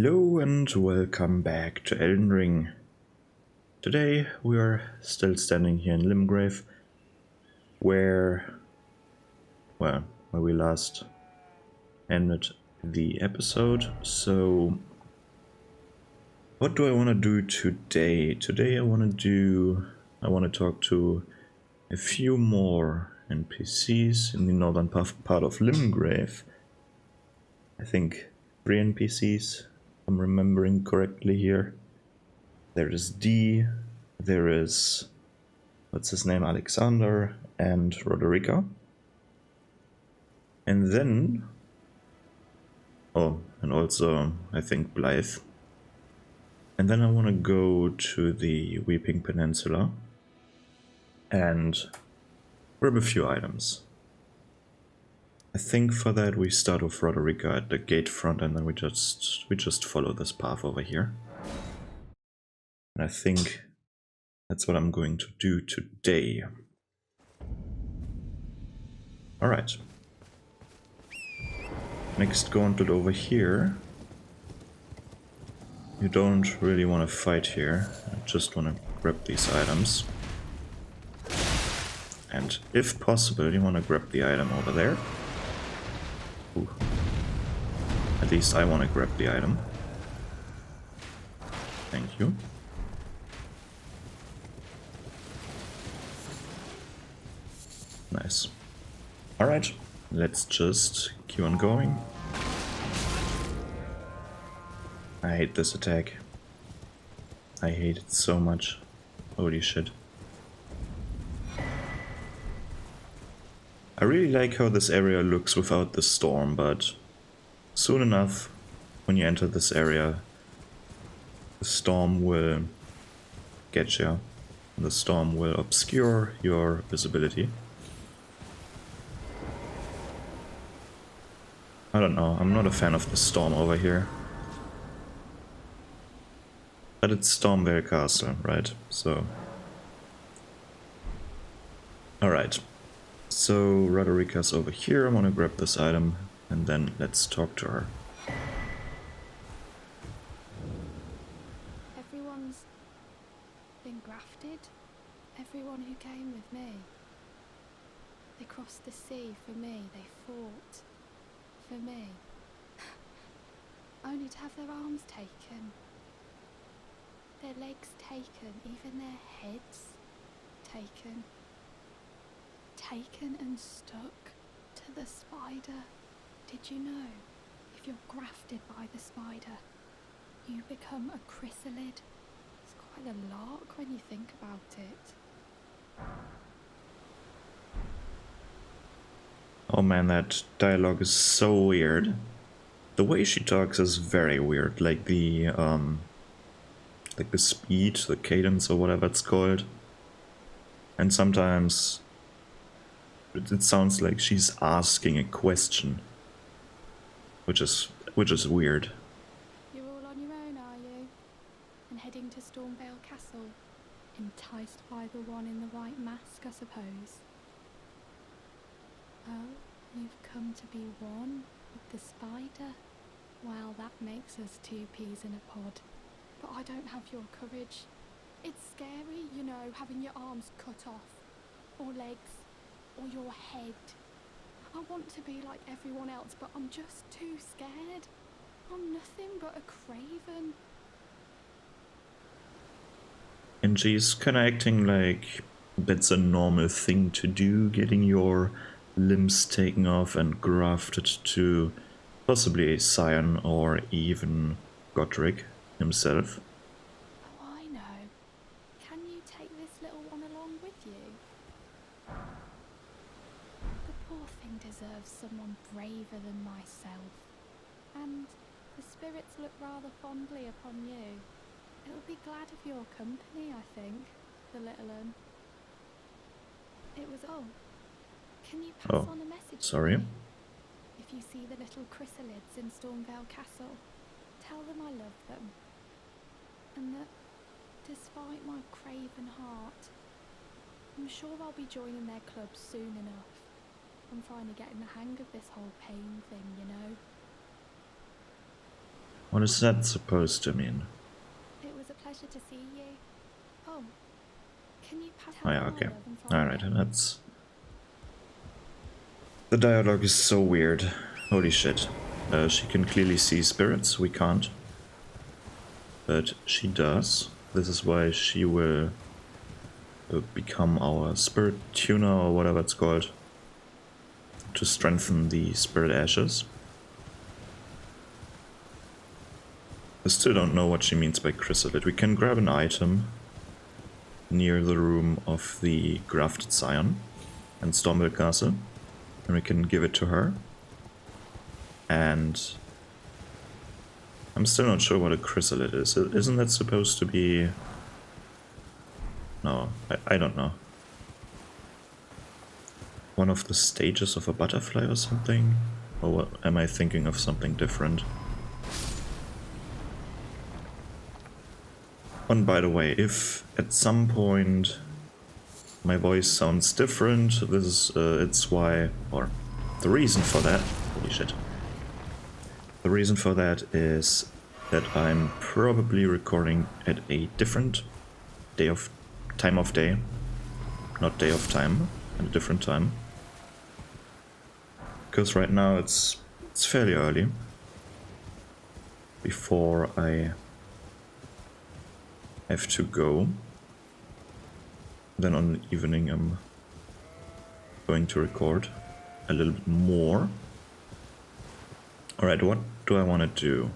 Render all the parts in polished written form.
Hello and welcome back to Elden Ring. Today we are still standing here in Limgrave, where we last ended the episode. So what do I want to do today? Today I want to talk to a few more NPCs in the northern part of Limgrave. I think 3 NPCs, if I'm remembering correctly here. There is D, there is, what's his name, Alexander, and Roderica. And then, and also, I think, Blythe. And then I want to go to the Weeping Peninsula and grab a few items. I think for that we start with Roderica at the gate front, and then we just follow this path over here. And I think that's what I'm going to do today. Alright. Next gauntlet over here. You don't really want to fight here. I just want to grab these items. And if possible, you want to grab the item over there. Ooh. At least I want to grab the item. Thank you. Nice. Alright, let's just keep on going. I hate this attack. I hate it so much. Holy shit. I really like how this area looks without the storm, but soon enough, when you enter this area, the storm will get you. The storm will obscure your visibility. I don't know, I'm not a fan of the storm over here. But it's Stormvale Castle, right? So... Alright. So, Roderica's over here, I want to grab this item, and then let's talk to her. Everyone's been grafted. Everyone who came with me. They crossed the sea for me, they fought for me. Only to have their arms taken. Their legs taken, even their heads taken. Taken and stuck to the spider. Did you know, if you're grafted by the spider, you become a chrysalid? It's quite a lark when you think about it. Oh man, that dialogue is so weird. The way she talks is very weird, like the speed, the cadence or whatever it's called. And sometimes it sounds like she's asking a question, which is weird. You're all on your own, are you? And heading to Stormvale Castle? Enticed by the one in the white mask, I suppose. Oh, you've come to be one with the spider? Well, that makes us 2 peas in a pod. But I don't have your courage. It's scary, you know, having your arms cut off. Or legs. Or your head. I want to be like everyone else, but I'm just too scared. I'm nothing but a craven. And she's kinda acting like that's a normal thing to do, getting your limbs taken off and grafted to possibly a scion or even Godric himself. Oh, I know. Can you take this little one along with you? The poor thing deserves someone braver than myself. And the spirits look rather fondly upon you. It'll be glad of your company, I think, the little un. It was all. Can you pass on a message sorry. to me? If you see the little chrysalids in Stormvale Castle, tell them I love them. And that, despite my craven heart, I'm sure I'll be joining their club soon enough. I'm finally getting the hang of this whole pain thing, you know. What is that supposed to mean? It was a pleasure to see you. Oh, can you pass Oh her yeah, my okay. love and fly Alright, again? that's... The dialogue is so weird. Holy shit. She can clearly see spirits, we can't. But she does. This is why she will become our spirit tuner or whatever it's called. To strengthen the spirit ashes. I still don't know what she means by chrysalid. We can grab an item near the room of the grafted scion and Stormville Castle, and we can give it to her. And I'm still not sure what a chrysalid is. Isn't that supposed to be... No, I don't know. One of the stages of a butterfly or something? Or what, am I thinking of something different? And by the way, if at some point my voice sounds different, this is it's why, or the reason for that, holy shit. The reason for that is that I'm probably recording at a different time of day, not day of time, at a different time. Because right now it's fairly early before I have to go. Then on the evening I'm going to record a little bit more. Alright, what do I want to do?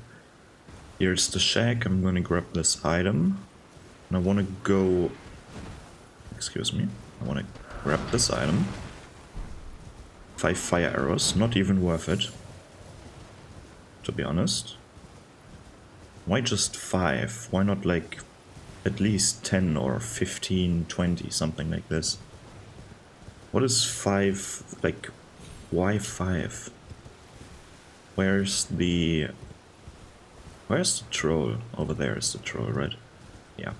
Here's the shack, I'm going to grab this item. And I want to go... Excuse me. I want to grab this item. 5 fire arrows, not even worth it. To be honest. Why just 5? Why not like at least 10 or 15, 20, something like this? What is 5, like, why 5? Where's the troll? Over there is the troll, right? Yeah.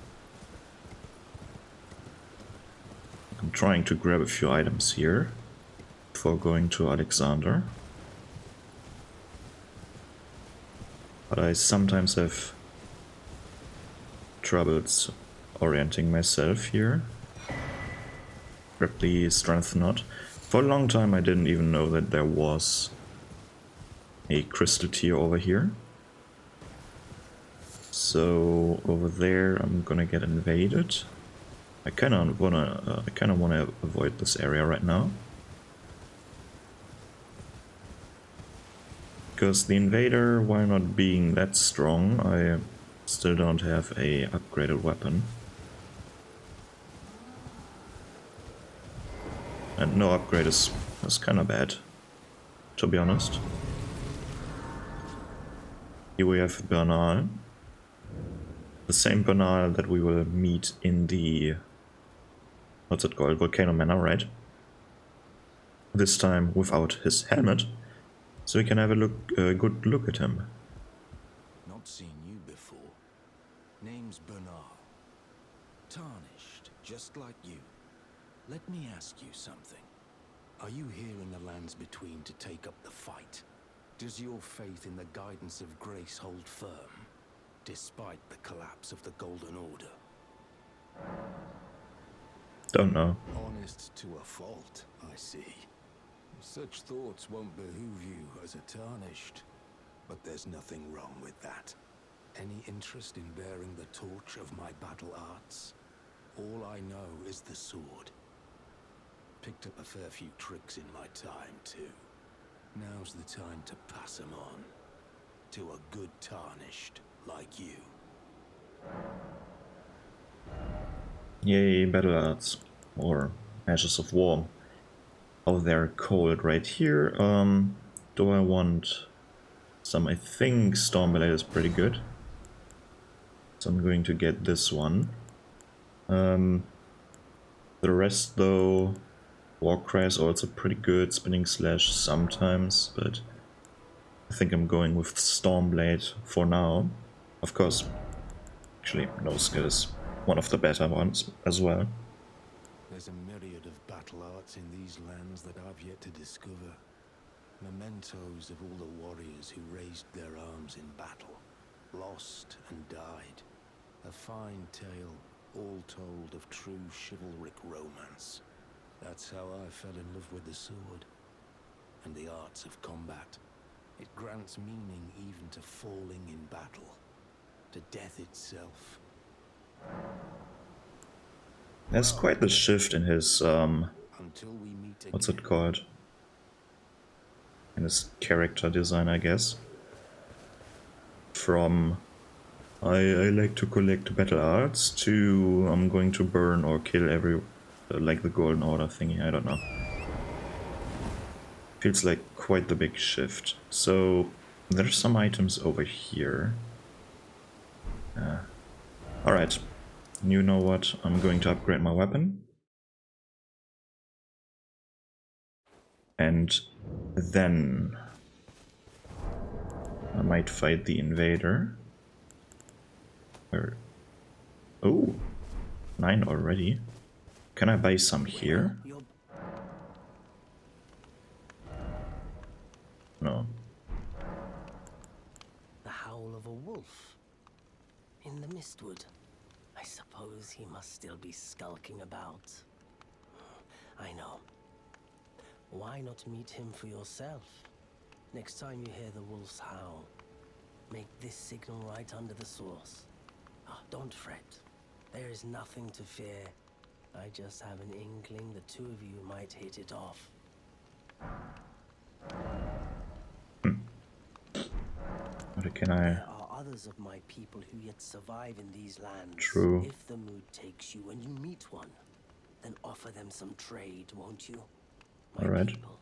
I'm trying to grab a few items here before going to Alexander. But I sometimes have troubles orienting myself here. Grab the strength knot. For a long time I didn't even know that there was a crystal tier over here. So over there I'm gonna get invaded. I kinda wanna avoid this area right now. Because the invader, while not being that strong, I still don't have a upgraded weapon. And no upgrade is kinda bad, to be honest. Here we have Bernal. The same Bernal that we will meet in the... What's it called? Volcano Manor, right? This time without his helmet. So we can have a good look at him. Not seen you before. Name's Bernal. Tarnished, just like you. Let me ask you something. Are you here in the lands between to take up the fight? Does your faith in the guidance of grace hold firm, despite the collapse of the Golden Order? Don't know. Honest to a fault, I see. Such thoughts won't behoove you as a Tarnished. But there's nothing wrong with that. Any interest in bearing the torch of my battle arts? All I know is the sword. Picked up a fair few tricks in my time, too. Now's the time to pass them on. To a good Tarnished like you. Yay, battle arts. Or Ashes of War. Oh, they're cold right here. Do I want some? I think Stormblade is pretty good. So I'm going to get this one. The rest though, Warcry is also pretty good. Spinning Slash sometimes, but I think I'm going with Stormblade for now. Of course, actually, no skill is one of the better ones as well. There's a myriad of battle arts in these lands that I've yet to discover. Mementos of all the warriors who raised their arms in battle. lost and died. A fine tale, all told of true chivalric romance. That's how I fell in love with the sword and the arts of combat. It grants meaning even to falling in battle, to death itself. There's quite the shift in his, Until we meet again. what's it called? In his character design, I guess. From I like to collect battle arts to I'm going to burn or kill every, like the Golden Order thingy, I don't know. Feels like quite the big shift. So there's some items over here. Alright, you know what? I'm going to upgrade my weapon. And then I might fight the invader. Where? Oh, 9 already. Can I buy some here? No. The howl of a wolf in the mistwood. I suppose he must still be skulking about. I know. Why not meet him for yourself? Next time you hear the wolf's howl, make this signal right under the source. Oh, don't fret. There is nothing to fear. I just have an inkling the two of you might hit it off. What can I... There are others of my people who yet survive in these lands. True. If the mood takes you and you meet one, then offer them some trade, won't you? My Alright. people,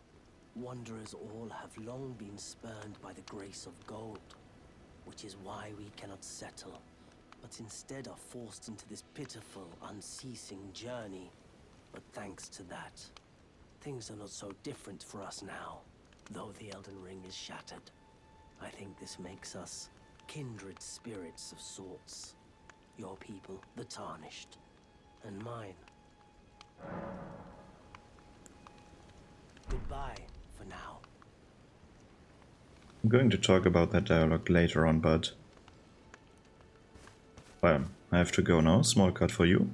wanderers all have long been spurned by the grace of gold, which is why we cannot settle, but instead are forced into this pitiful, unceasing journey. But thanks to that, things are not so different for us now, though the Elden Ring is shattered. I think this makes us kindred spirits of sorts. Your people, the Tarnished, and mine. Goodbye for now. I'm going to talk about that dialogue later on, but... Well, I have to go now. Small cut for you.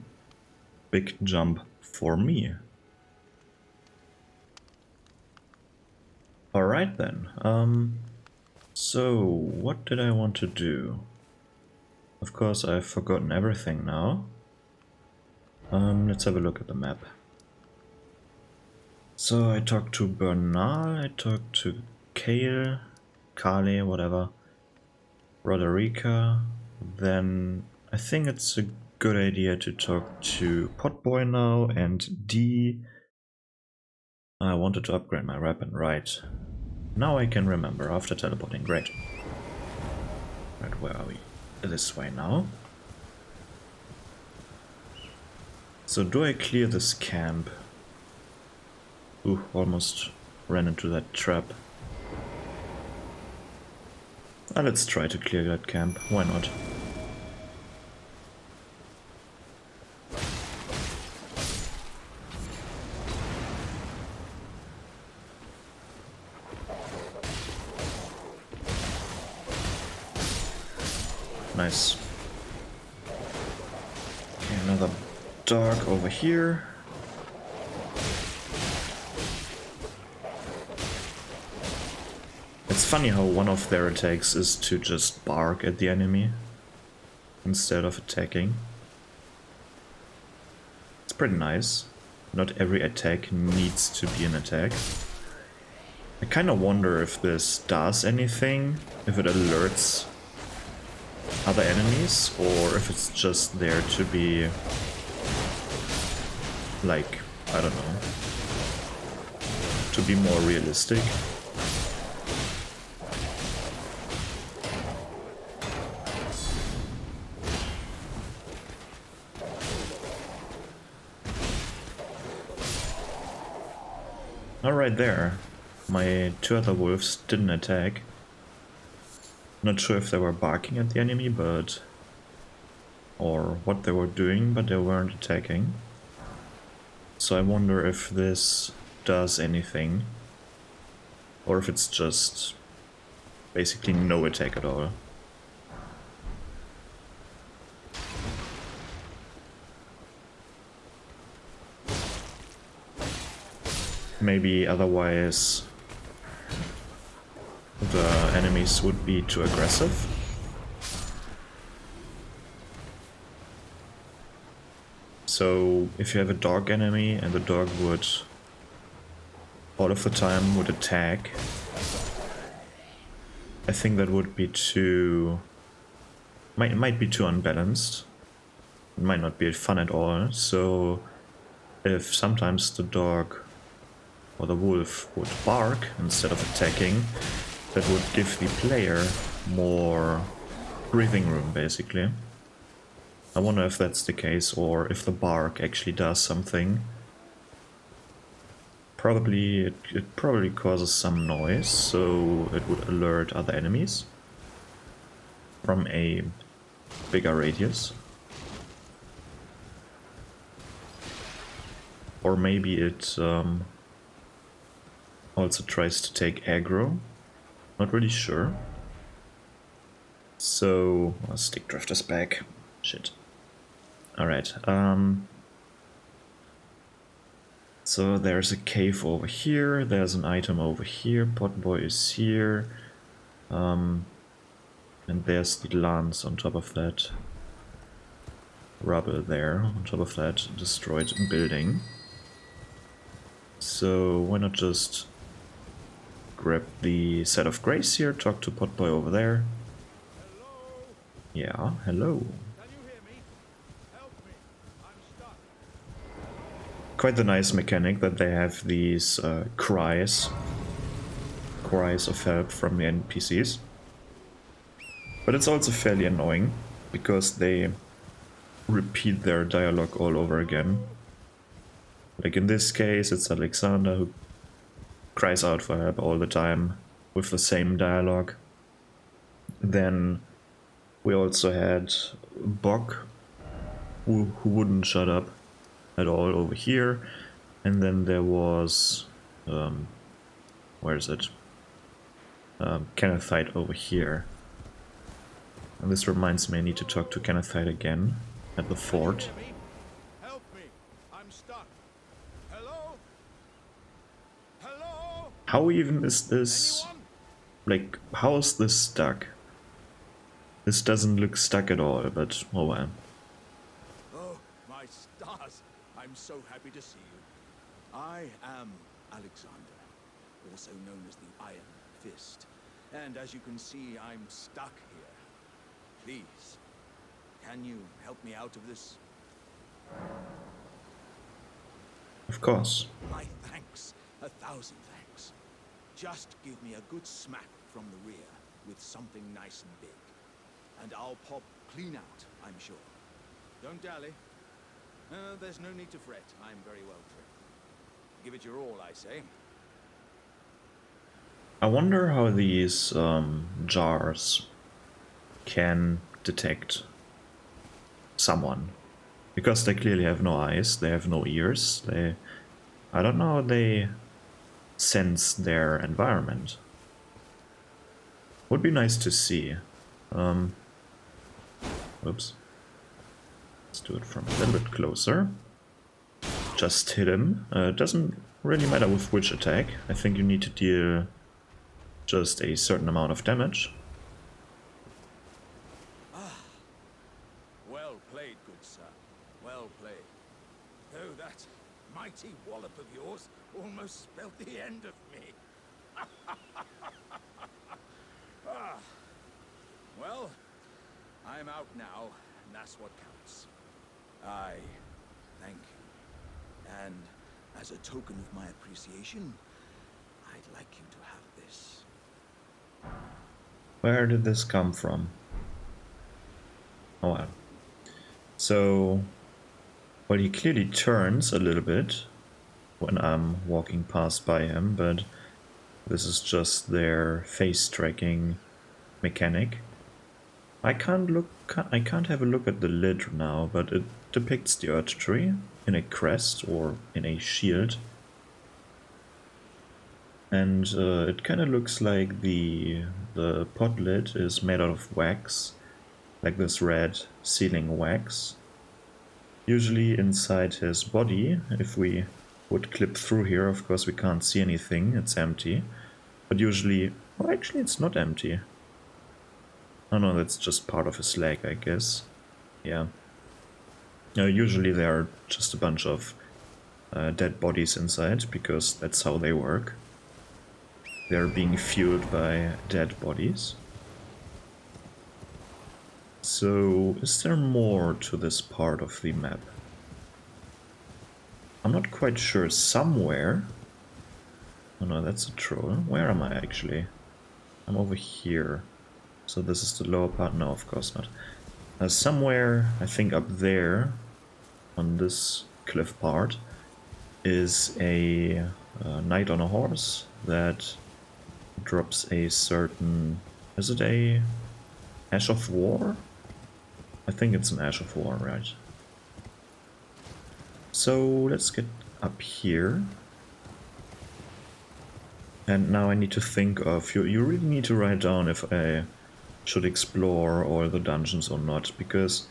Big jump for me. Alright then. So, what did I want to do? Of course, I've forgotten everything now. Let's have a look at the map. So, I talked to Bernal, I talked to Kale, whatever, Roderica, then I think it's a good idea to talk to Potboy now, and D. I wanted to upgrade my weapon, right. Now I can remember after teleporting, great. Right, where are we? This way now. So do I clear this camp? Ooh, almost ran into that trap. Let's try to clear that camp, why not? Nice. Okay, another dog over here. It's funny how one of their attacks is to just bark at the enemy instead of attacking. It's pretty nice. Not every attack needs to be an attack. I kind of wonder if this does anything, if it alerts other enemies, or if it's just there to be, like, I don't know, to be more realistic. Alright, there. My two other wolves didn't attack. Not sure if they were barking at the enemy, but... or what they were doing, but they weren't attacking. So I wonder if this does anything. Or if it's just basically no attack at all. maybe otherwise the enemies would be too aggressive. So if you have a dog enemy and the dog would all of the time would attack, I think that would be too... might be too unbalanced. It might not be fun at all. So if sometimes the dog or the wolf would bark instead of attacking, that would give the player more breathing room, basically. I wonder if that's the case, or if the bark actually does something. Probably, it probably causes some noise, so it would alert other enemies from a bigger radius. Or maybe it also tries to take aggro. Not really sure. So, stick drifters back. Shit. Alright, so there's a cave over here, there's an item over here, Potboy is here, and there's the lance on top of that rubble there, on top of that destroyed building. So why not just grab the set of grace here, talk to Potboy over there. Hello? Yeah, hello. Can you hear me? Help me. I'm stuck. Quite the nice mechanic that they have these cries of help from the NPCs. But it's also fairly annoying, because they repeat their dialogue all over again. Like in this case, it's Alexander who cries out for help all the time with the same dialogue. Then we also had Bok, who wouldn't shut up at all over here. And then there was... where is it? Kennethite over here. And this reminds me I need to talk to Kennethite again at the fort. Hear me? Help me. I'm stuck. Hello? Hello? How even is this... Anyone? like, how is this stuck? This doesn't look stuck at all, but oh well. Oh, my stars. I'm so happy to see you. I am Alexander, also known as the Iron Fist. And as you can see, I'm stuck here. Please, can you help me out of this? Of course. My thanks. 1,000 thanks. Just give me a good smack from the rear with something nice and big. And I'll pop clean out, I'm sure. Don't dally. There's no need to fret. I'm very well trained. Give it your all, I say. I wonder how these jars can detect someone. Because they clearly have no eyes, they have no ears, I don't know how they sense their environment. Would be nice to see. Oops. Let's do it from a little bit closer. Just hit him. Doesn't really matter with which attack. I think you need to deal just a certain amount of damage. Well played, good sir. Well played. Though that mighty wallop of yours almost spelled the end of me. Well, I'm out now, and that's what counts. I thank you. And as a token of my appreciation, I'd like you to have this. Where did this come from? Oh well. So, well, he clearly turns a little bit when I'm walking past by him, but this is just their face tracking mechanic. I can't have a look at the lid now, but it depicts the Earth Tree in a crest or in a shield. And it kind of looks like the pot lid is made out of wax, like this red sealing wax. Usually inside his body, if we would clip through here. Of course we can't see anything, it's empty. But usually... well, actually it's not empty. Oh no, that's just part of a slag, I guess. Yeah. Usually there are just a bunch of dead bodies inside, because that's how they work. They're being fueled by dead bodies. So, is there more to this part of the map? I'm not quite sure. Somewhere... oh no, that's a troll. Where am I actually? I'm over here. So this is the lower part? No, of course not. Somewhere, I think up there, on this cliff part, is a knight on a horse that drops a certain... is it a Ash of War? I think it's an Ash of War, right? So let's get up here. And now I need to think of... you really need to write down if I should explore all the dungeons or not, because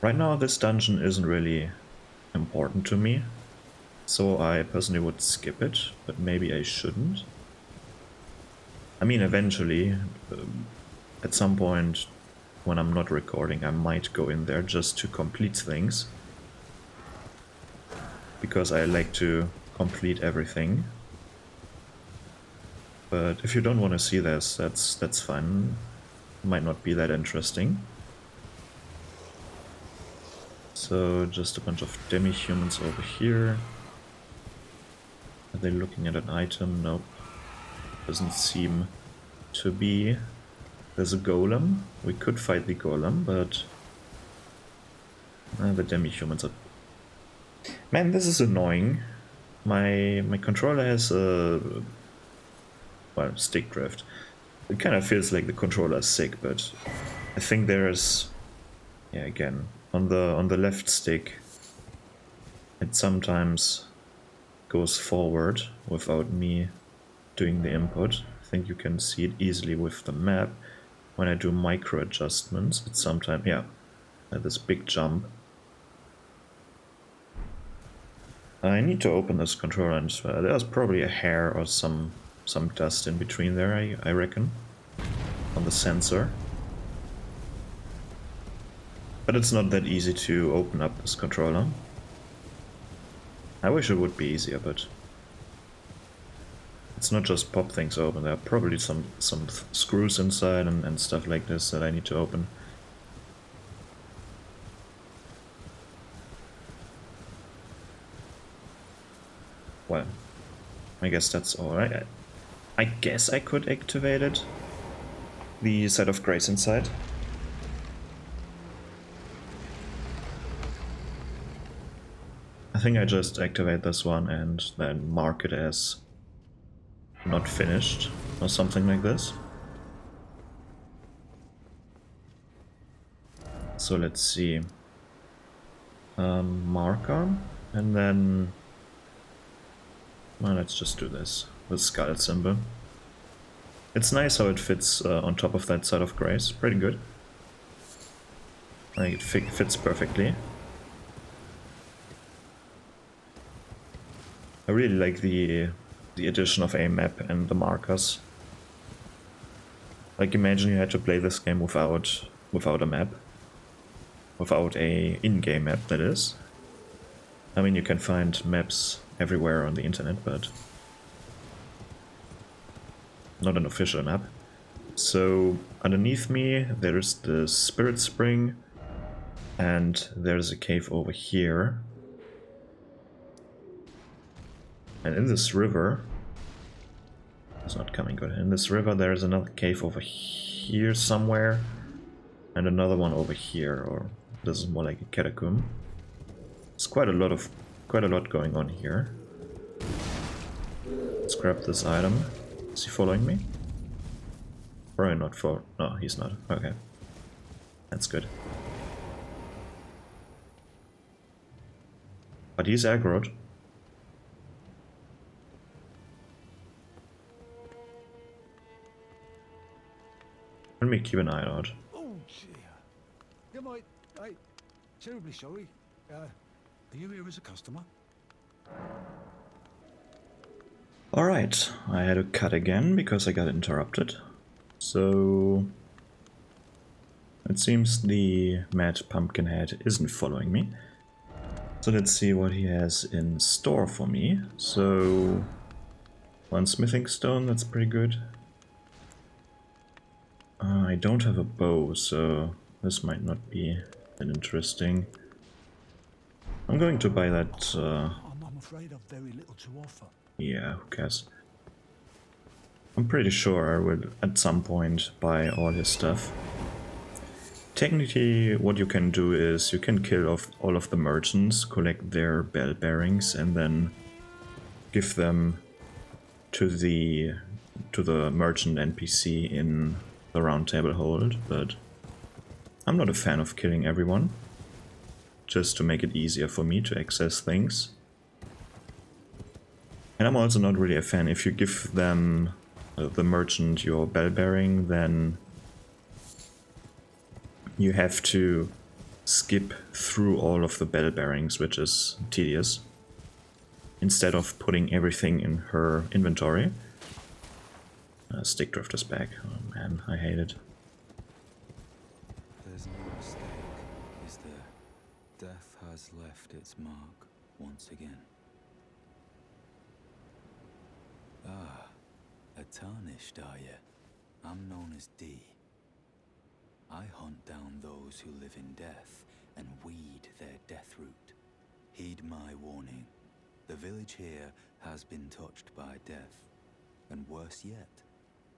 right now this dungeon isn't really important to me. So I personally would skip it, but maybe I shouldn't. I mean, eventually, at some point when I'm not recording, I might go in there just to complete things. Because I like to complete everything. But if you don't want to see this, that's fine. It might not be that interesting. So just a bunch of demi-humans over here. Are they looking at an item? Nope. Doesn't seem to be. There's a golem. We could fight the golem, but the demi-humans are... man, this is annoying. My controller has a... well, stick drift. It kind of feels like the controller is sick, but I think there's... yeah, again, on the left stick, it sometimes goes forward without me doing the input. I think you can see it easily with the map. When I do micro adjustments, it's sometimes, yeah, this big jump. I need to open this controller, and there's probably a hair or some dust in between there, I reckon, on the sensor. But it's not that easy to open up this controller. I wish it would be easier, but it's not just pop things open. There are probably some screws inside and stuff like this that I need to open. Well, I guess that's alright. I guess I could activate it. The Site of Grace inside. I think I just activate this one and then mark it as not finished or something like this. So let's see. Marker, and then... well, let's just do this. The skull symbol. It's nice how it fits on top of that Site of Grace. Pretty good. I think it fits perfectly. I really like the addition of a map and the markers. Like, imagine you had to play this game without a map. Without a in-game map, that is. I mean, you can find maps everywhere on the internet, but not an official map. So underneath me there's the Spirit Spring, and there's a cave over here. And in this river, it's not coming good. In this river there's another cave over here somewhere, and another one over here, or this is more like a catacomb. There's quite a lot going on here. Let's grab this item. Is he following me? Probably not for... no, he's not. Okay. That's good. But he's aggroed. Let me keep an eye out. Oh, dear. Terribly sorry. Are you here as a customer? Alright, I had to cut again because I got interrupted. So it seems the Mad Pumpkinhead isn't following me. So let's see what he has in store for me. So one smithing stone, that's pretty good. I don't have a bow, so this might not be that interesting. I'm going to buy that. I'm afraid I've very little to offer. Yeah, who cares? I'm pretty sure I will at some point buy all his stuff. Technically, what you can do is you can kill off all of the merchants, collect their bell bearings, and then give them to the merchant NPC in the Round Table Hold. But I'm not a fan of killing everyone, just to make it easier for me to access things. And I'm also not really a fan if you give them the merchant your bell bearing, then you have to skip through all of the bell bearings, which is tedious. Instead of putting everything in her inventory. Stick drifter's back. Oh man, I hate it. There's no mistake, is there? Death has left its mark once again. Ah, a tarnished, are you? I'm known as D. I hunt down those who live in death and weed their death root. Heed my warning. The village here has been touched by death. And worse yet,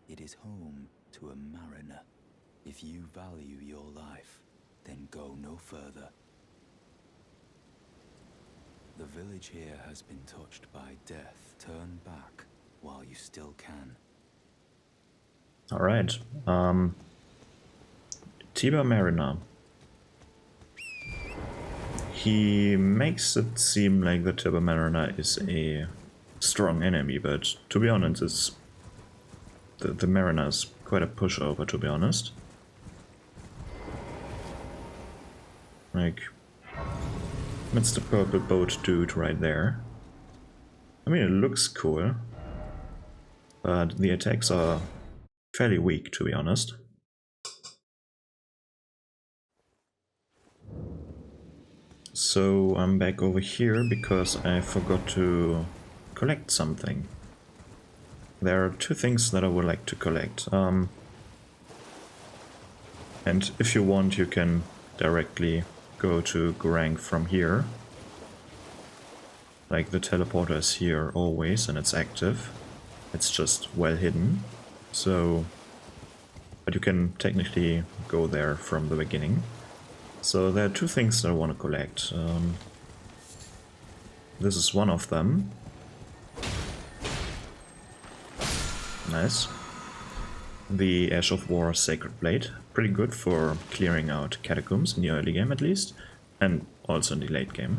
it is home to a mariner. If you value your life, then go no further. The village here has been touched by death. Turn back while you still can. Alright, Tiber Mariner. He makes it seem like the Tiber Mariner is a strong enemy, but to be honest, it's the Mariner is quite a pushover, to be honest. Like, that's the purple boat dude right there. I mean, it looks cool, but the attacks are fairly weak, to be honest. So I'm back over here because I forgot to collect something. There are two things that I would like to collect. And if you want, you can directly go to Gorang from here. Like, the teleporter is here always and it's active. It's just well hidden. So, but you can technically go there from the beginning. So there are two things that I want to collect. This is one of them. Nice. The Ash of War Sacred Blade. Pretty good for clearing out catacombs in the early game at least. And also in the late game.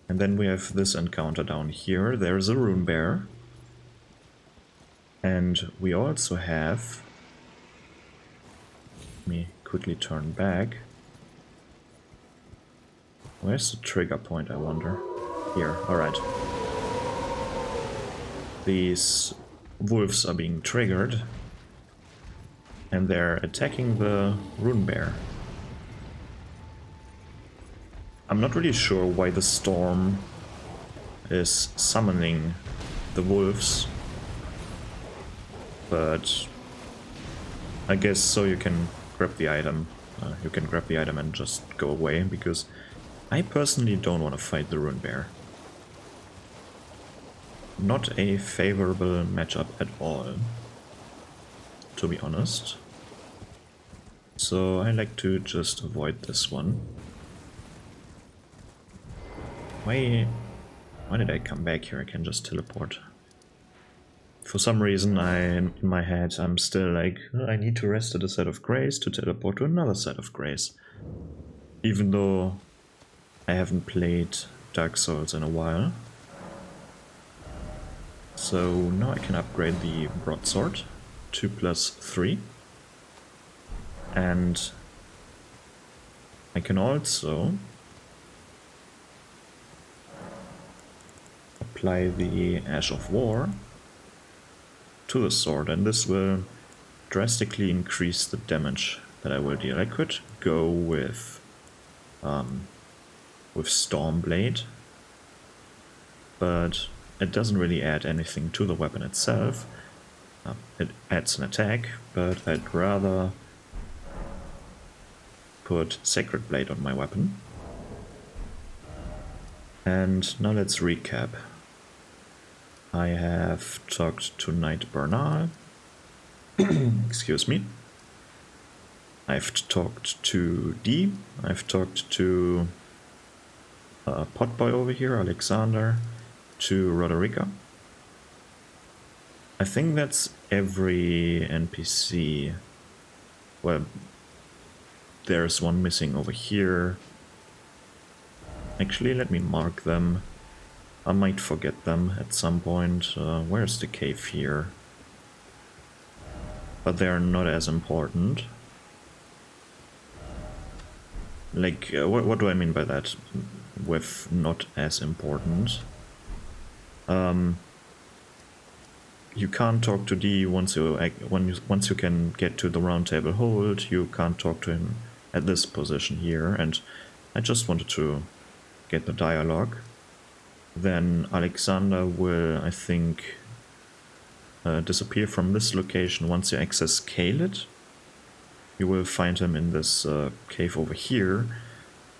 And then we have this encounter down here. There's a rune bear. And we also have... Let me quickly turn back. Where's the trigger point, I wonder? Here, alright. These wolves are being triggered. And they're attacking the rune bear. I'm not really sure why the storm is summoning the wolves. But I guess so you can grab the item. You can grab the item and just go away, because I personally don't want to fight the rune bear. Not a favorable matchup at all, to be honest. So I like to just avoid this one. Why did I come back here? I can just teleport. For some reason, in my head, I'm still like, oh, I need to rest at a site of grace to teleport to another site of grace. Even though I haven't played Dark Souls in a while. So now I can upgrade the broadsword, 2+3. And I can also apply the Ash of War to the sword, and this will drastically increase the damage that I will deal. I could go with Stormblade, but it doesn't really add anything to the weapon itself. It adds an attack, but I'd rather put Sacred Blade on my weapon. And now let's recap. I have talked to Knight Bernal. Excuse me. I've talked to Dee. I've talked to Potboy over here, Alexander, to Roderica. I think that's every NPC. Well, there's one missing over here. Actually, let me mark them. I might forget them at some point. Where's the cave here? But they're not as important. Like, what do I mean by that? With not as important. You can't talk to D once you can get to the round table hold. You can't talk to him at this position here, and I just wanted to get the dialogue. Then Alexander will, I think, disappear from this location once you access Caelid. You will find him in this cave over here,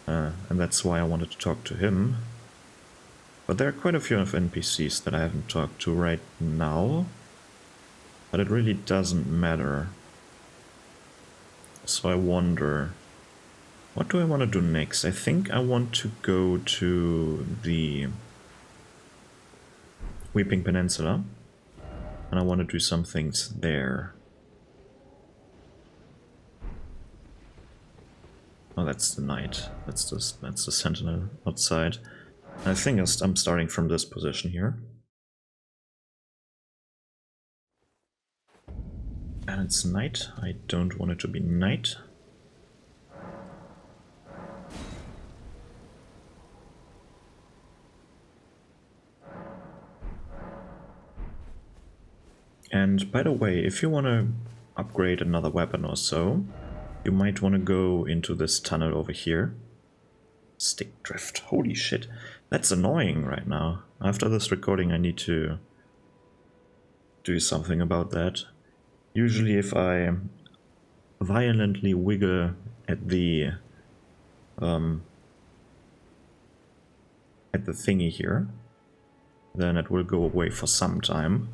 and that's why I wanted to talk to him. But there are quite a few of NPCs that I haven't talked to right now, but it really doesn't matter. So I wonder, what do I want to do next? I think I want to go to the Weeping Peninsula, and I want to do some things there. Oh, that's the knight. That's the sentinel outside. I think I'm starting from this position here. And it's night. I don't want it to be night. And by the way, if you want to upgrade another weapon or so, you might want to go into this tunnel over here. Stick drift. Holy shit. That's annoying right now. After this recording I need to do something about that. Usually if I violently wiggle at the thingy here, then it will go away for some time.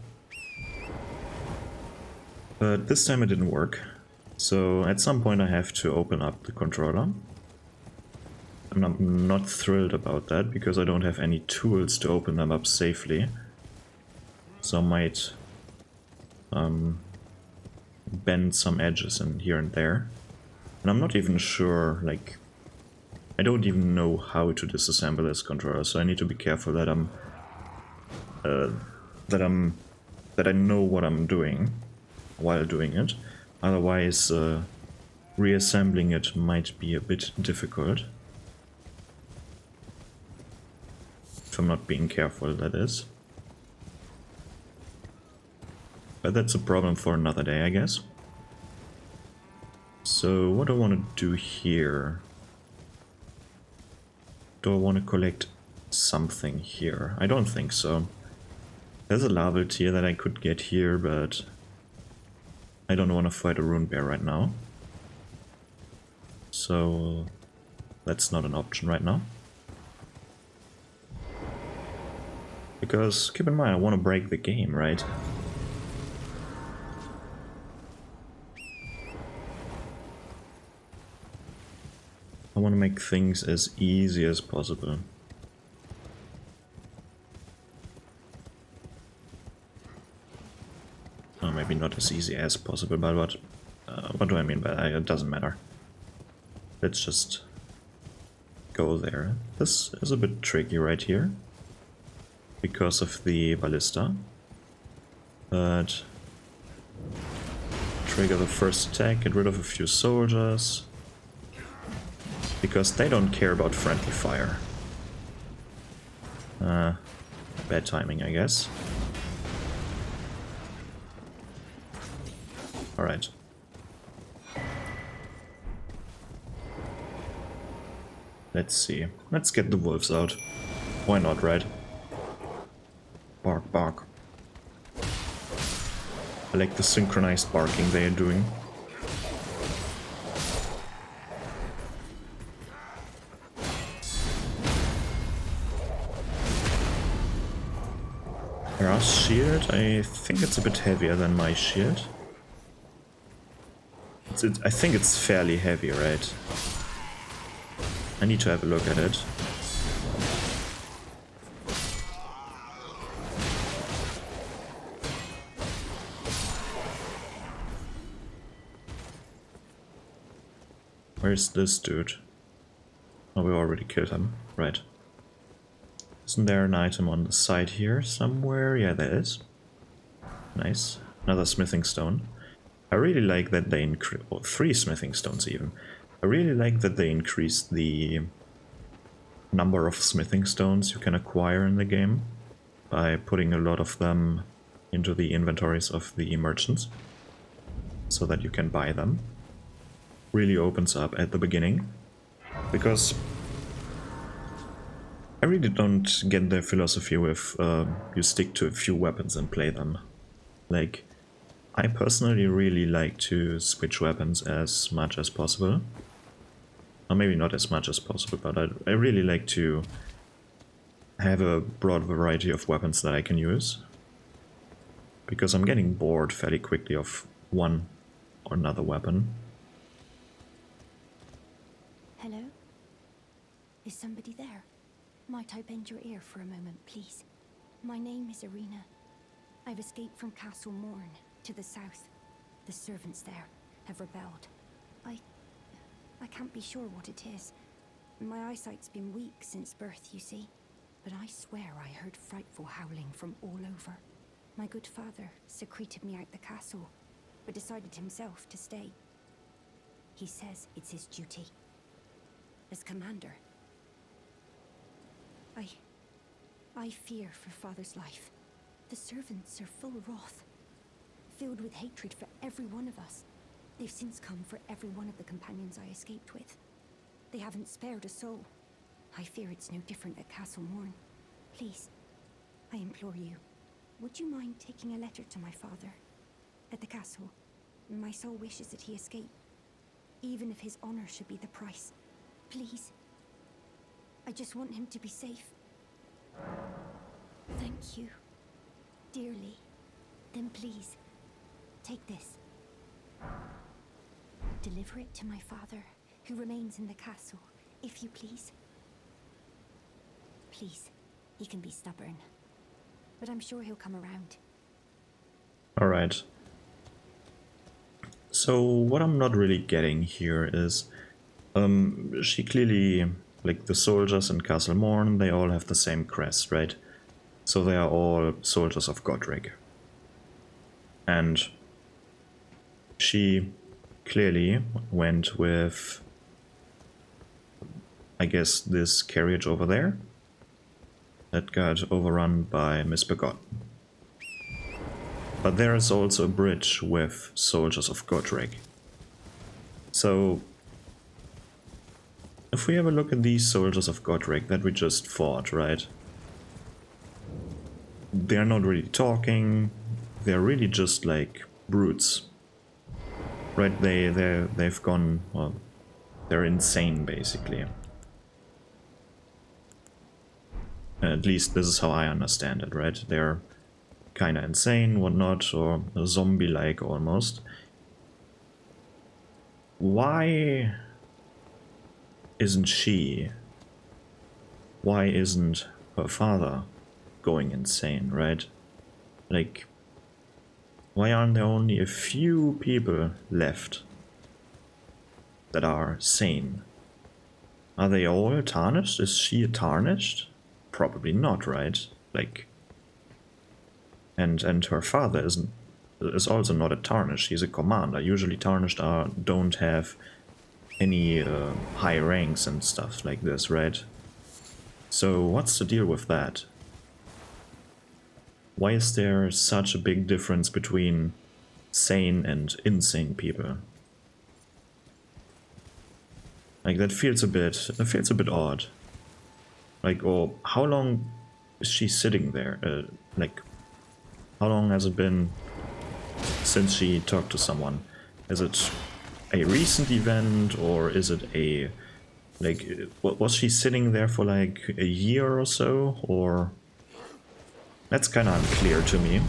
But this time it didn't work. So at some point I have to open up the controller. And I'm not thrilled about that, because I don't have any tools to open them up safely. So I might bend some edges in here and there. And I'm not even sure, like, I don't even know how to disassemble this controller, so I need to be careful that I know what I'm doing while doing it. Otherwise, reassembling it might be a bit difficult. If I'm not being careful, that is. But that's a problem for another day, I guess. So what do I want to do here? Do I want to collect something here? I don't think so. There's a lava tier that I could get here, but I don't want to fight a rune bear right now. So that's not an option right now. Because keep in mind, I want to break the game, right? I want to make things as easy as possible. Or maybe not as easy as possible, but what do I mean by that? It doesn't matter. Let's just go there. This is a bit tricky right here, because of the ballista. But trigger the first attack, get rid of a few soldiers, because they don't care about friendly fire. Bad timing, I guess. Alright. Let's see. Let's get the wolves out. Why not, right? Bark, bark. I like the synchronized barking they are doing. Hera's shield, I think it's a bit heavier than my shield. I think it's fairly heavy, right? I need to have a look at it. Where's this dude? Oh, we already killed him. Right. Isn't there an item on the side here somewhere? Yeah, there is. Nice. Another smithing stone. I really like that they increase... Oh, 3 smithing stones even. I really like that they increased the number of smithing stones you can acquire in the game by putting a lot of them into the inventories of the merchants so that you can buy them. Really opens up at the beginning, because I really don't get the philosophy with you stick to a few weapons and play them. Like, I personally really like to switch weapons as much as possible. Or maybe not as much as possible, but I really like to have a broad variety of weapons that I can use. Because I'm getting bored fairly quickly of one or another weapon. Hello? Is somebody there? Might I bend your ear for a moment, please? My name is Irina. I've escaped from Castle Morn to the south. The servants there have rebelled. I can't be sure what it is. My eyesight's been weak since birth, you see. But I swear I heard frightful howling from all over. My good father secreted me out the castle, but decided himself to stay. He says it's his duty. As commander. I fear for father's life. The servants are full of wrath, filled with hatred for every one of us. They've since come for every one of the companions I escaped with. They haven't spared a soul. I fear it's no different at Castle Morn. Please, I implore you, would you mind taking a letter to my father? At the castle, my sole wish is that he escape, even if his honor should be the price. Please. I just want him to be safe. Thank you. Dearly. Then please, take this. Deliver it to my father, who remains in the castle, if you please. Please, he can be stubborn, but I'm sure he'll come around. Alright. So what I'm not really getting here is, she clearly, like the soldiers in Castle Morn, they all have the same crest, right? So they are all soldiers of Godric. And she clearly went with, I guess, this carriage over there that got overrun by Misbegotten. But there is also a bridge with soldiers of Godric. So, if we have a look at these soldiers of Godric that we just fought, right? They're not really talking, they're really just like brutes. Right, they've gone, well, they're insane basically. At least this is how I understand it, right? They're kinda insane, whatnot, or zombie-like almost. Why isn't her father going insane, right? Like, why aren't there only a few people left that are sane? Are they all tarnished? Is she tarnished? Probably not, right? Like, and her father is also not a tarnished. He's a commander. Usually tarnished don't have any high ranks and stuff like this, right? So what's the deal with that? Why is there such a big difference between sane and insane people? Like that feels a bit odd. Like, or how long is she sitting there? Like, how long has it been since she talked to someone? Is it a recent event, or is it a, like, was she sitting there for like a year or so, or? That's kind of unclear to me.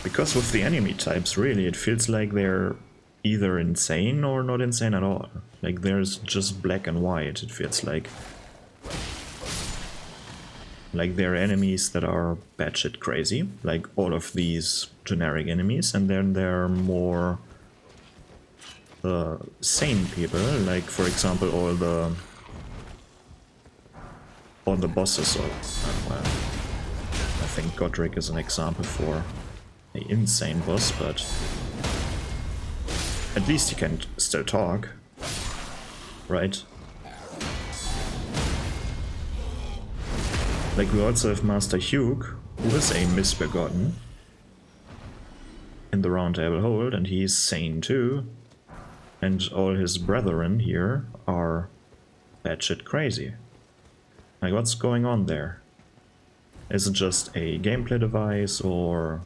Because with the enemy types, really, it feels like they're either insane or not insane at all. Like, there's just black and white, it feels like. Like, there are enemies that are batshit crazy, like all of these generic enemies, and then there are more sane people, like, for example, all the bosses, or, well, I think Godric is an example for an insane boss, but at least he can still talk, right? Like, we also have Master Hugh, who is a misbegotten in the Round Table Hold, and he's sane too. And all his brethren here are batshit crazy. Like, what's going on there? Is it just a gameplay device, or...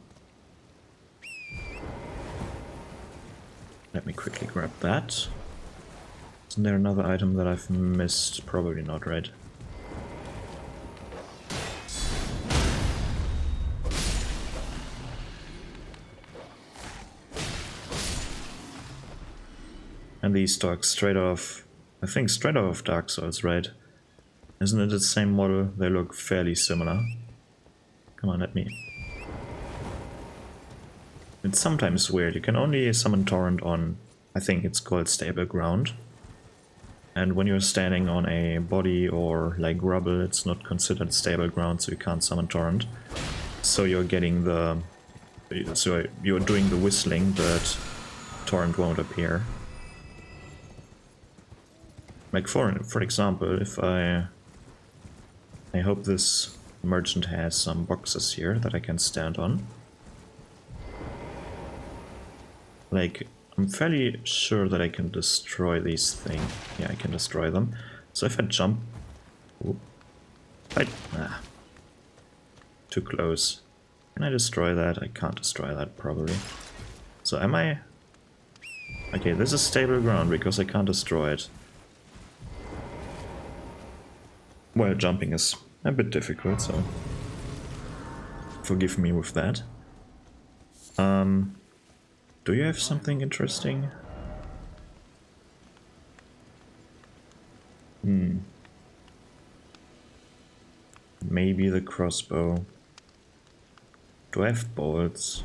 Let me quickly grab that. Isn't there another item that I've missed? Probably not, right? And these dogs straight off, I think straight off Dark Souls, right? Isn't it the same model? They look fairly similar. Come on, let me. It's sometimes weird. You can only summon Torrent on, I think it's called stable ground. And when you're standing on a body or like rubble, it's not considered stable ground, so you can't summon Torrent. So you're getting the... So you're doing the whistling, but Torrent won't appear. Like for example, if I hope this merchant has some boxes here that I can stand on. Like, I'm fairly sure that I can destroy these things. Yeah, I can destroy them. So if I jump... Ooh, too close. Can I destroy that? I can't destroy that, probably. So am I... Okay, this is stable ground because I can't destroy it. Well, jumping is a bit difficult, so forgive me with that. Do you have something interesting? Maybe the crossbow. Do I have bolts?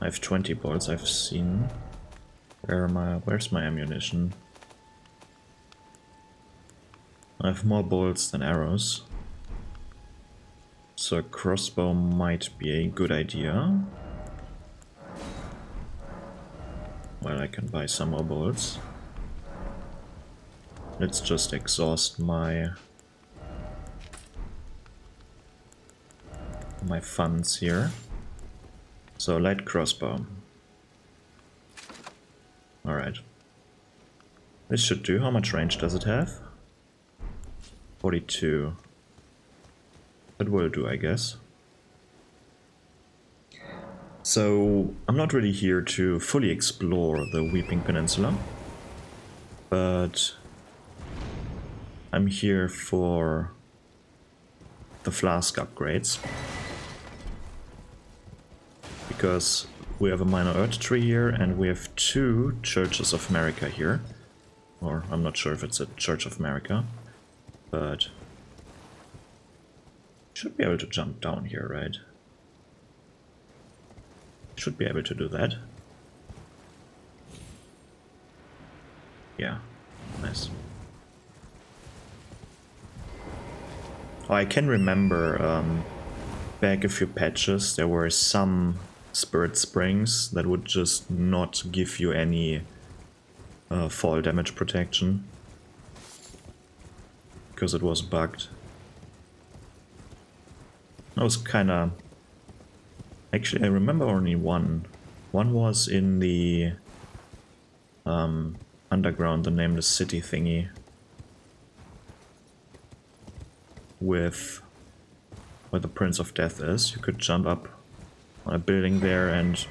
I have 20 bolts, I've seen. Where's my ammunition? I have more bolts than arrows. So a crossbow might be a good idea. Well, I can buy some more bolts. Let's just exhaust my funds here. So light crossbow. Alright. This should do. How much range does it have? 42. That will do, I guess. So, I'm not really here to fully explore the Weeping Peninsula, but I'm here for the flask upgrades. Because we have a minor earth tree here, and we have 2 Churches of America here. Or, I'm not sure if it's a Church of America, but should be able to jump down here, right? Should be able to do that. Yeah, nice. Oh, I can remember back a few patches there were some spirit springs that would just not give you any fall damage protection because it was bugged. That was kinda... Actually, I remember only one. One was in the underground, the nameless city thingy. With where the Prince of Death is. You could jump up on a building there, and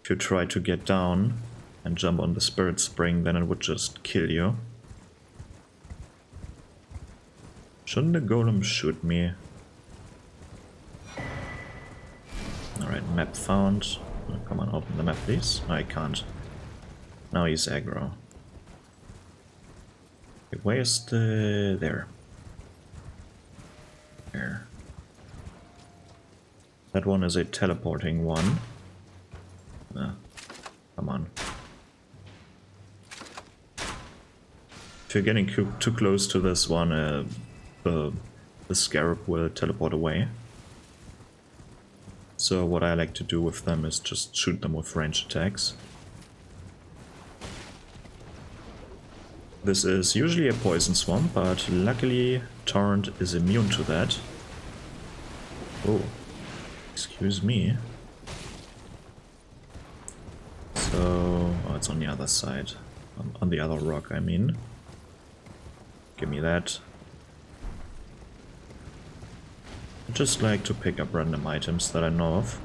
if you try to get down and jump on the spirit spring, then it would just kill you. Shouldn't the golem shoot me? Alright, map found. Oh, come on, open the map, please. No, I can't. Now he's aggro. Okay, where's the... there. There. That one is a teleporting one. Come on. If you're getting too close to this one, the scarab will teleport away. So what I like to do with them is just shoot them with ranged attacks. This is usually a poison swamp, but luckily Torrent is immune to that. Oh, excuse me. So, oh, it's on the other side. On the other rock, I mean. Give me that. I just like to pick up random items that I know of.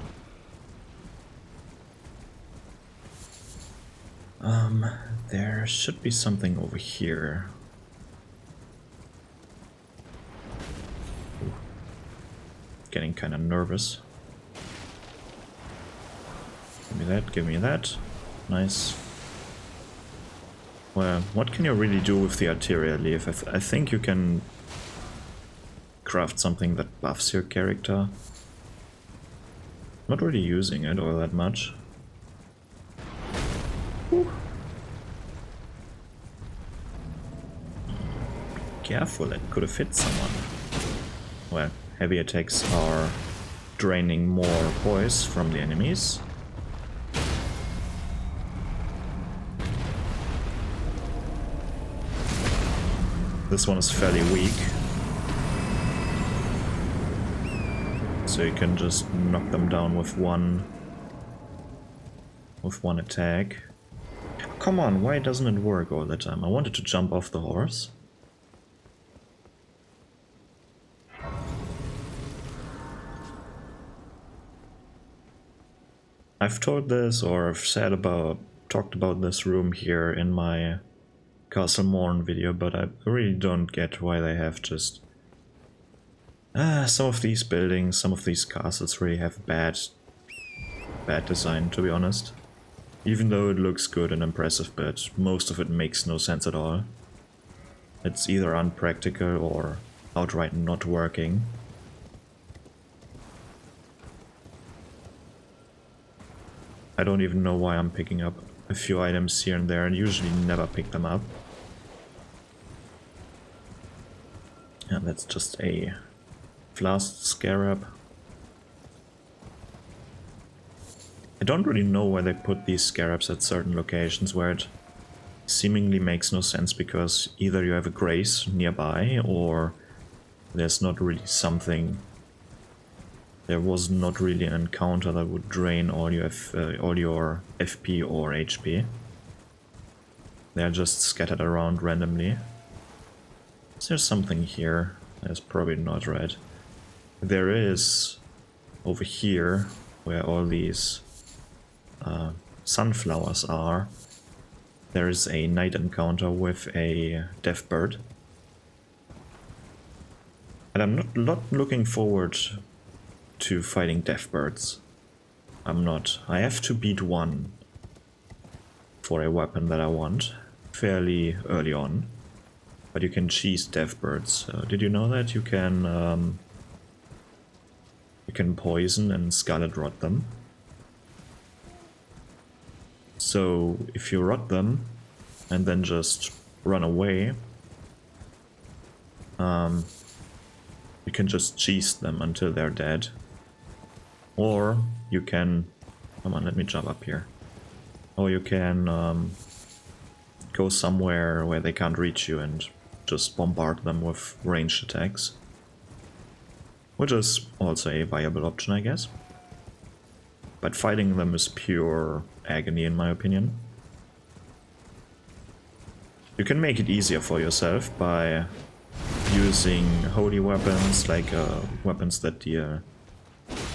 There should be something over here. Ooh. Getting kind of nervous. Give me that, give me that. Nice. Well, what can you really do with the arterial leaf? I think you can craft something that buffs your character. Not really using it all that much. Whew. Careful, that could have hit someone. Well, heavy attacks are draining more poise from the enemies. This one is fairly weak. So you can just knock them down with one attack. Come on, why doesn't it work all the time? I wanted to jump off the horse. I've told this, or I've talked about this room here in my Castle Morn video, but I really don't get why they have just... some of these buildings, some of these castles really have bad design, to be honest. Even though it looks good and impressive, but most of it makes no sense at all. It's either unpractical or outright not working. I don't even know why I'm picking up a few items here and there, and usually never pick them up. And that's just a flask scarab. I don't really know why they put these scarabs at certain locations where it seemingly makes no sense, because either you have a grace nearby or there's not really something. There was not really an encounter that would drain all your FP or HP. They're just scattered around randomly. Is there something here? There's probably not, right? There is over here, where all these sunflowers are. There is a night encounter with a death bird. And I'm not looking forward to fighting death birds. I'm not. I have to beat one for a weapon that I want fairly early on. But you can cheese death birds. Did you know that? You can poison and scarlet rot them. So if you rot them and then just run away, you can just cheese them until they're dead. Or you can... Come on, let me jump up here. Or you can go somewhere where they can't reach you and just bombard them with ranged attacks. which is also a viable option, I guess. But fighting them is pure agony in my opinion. You can make it easier for yourself by using holy weapons, like weapons that deal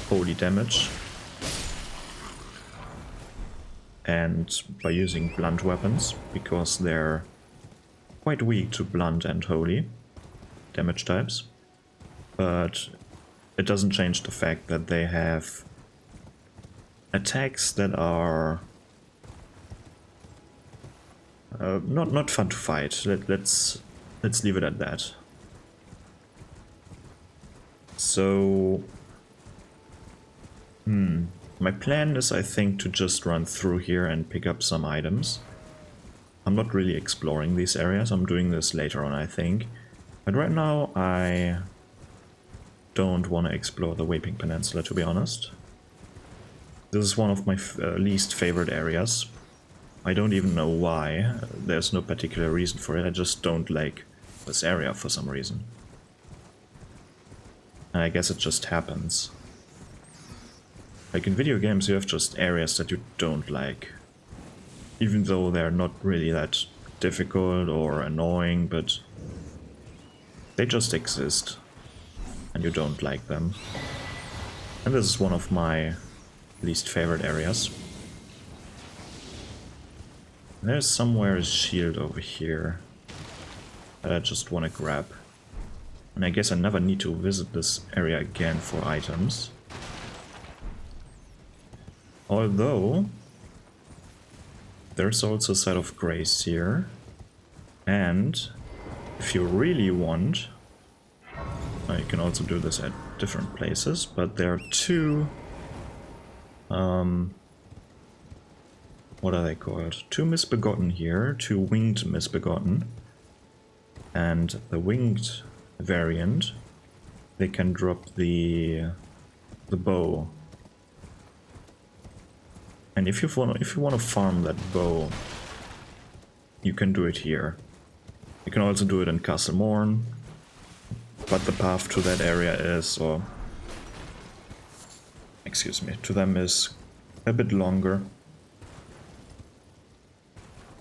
holy damage, and by using blunt weapons, because they're quite weak to blunt and holy damage types. But it doesn't change the fact that they have attacks that are not fun to fight. Let's leave it at that. So my plan is, I think, to just run through here and pick up some items. I'm not really exploring these areas. I'm doing this later on, I think. But right now I don't want to explore the Weeping Peninsula, to be honest. This is one of my least favorite areas. I don't even know why. There's no particular reason for it. I just don't like this area for some reason. And I guess it just happens. Like in video games, you have just areas that you don't like. Even though they're not really that difficult or annoying, but they just exist. And you don't like them. And this is one of my least favorite areas. There's somewhere a shield over here that I just want to grab. And I guess I never need to visit this area again for items. Although there's also a set of grace here. And if you really want, you can also do this at different places, but there are two what are they called? Two misbegotten here, two winged misbegotten. And the winged variant, they can drop the bow. And if you want to farm that bow, you can do it here. You can also do it in Castle Morn, but the path to that area is, or excuse me, to them is a bit longer.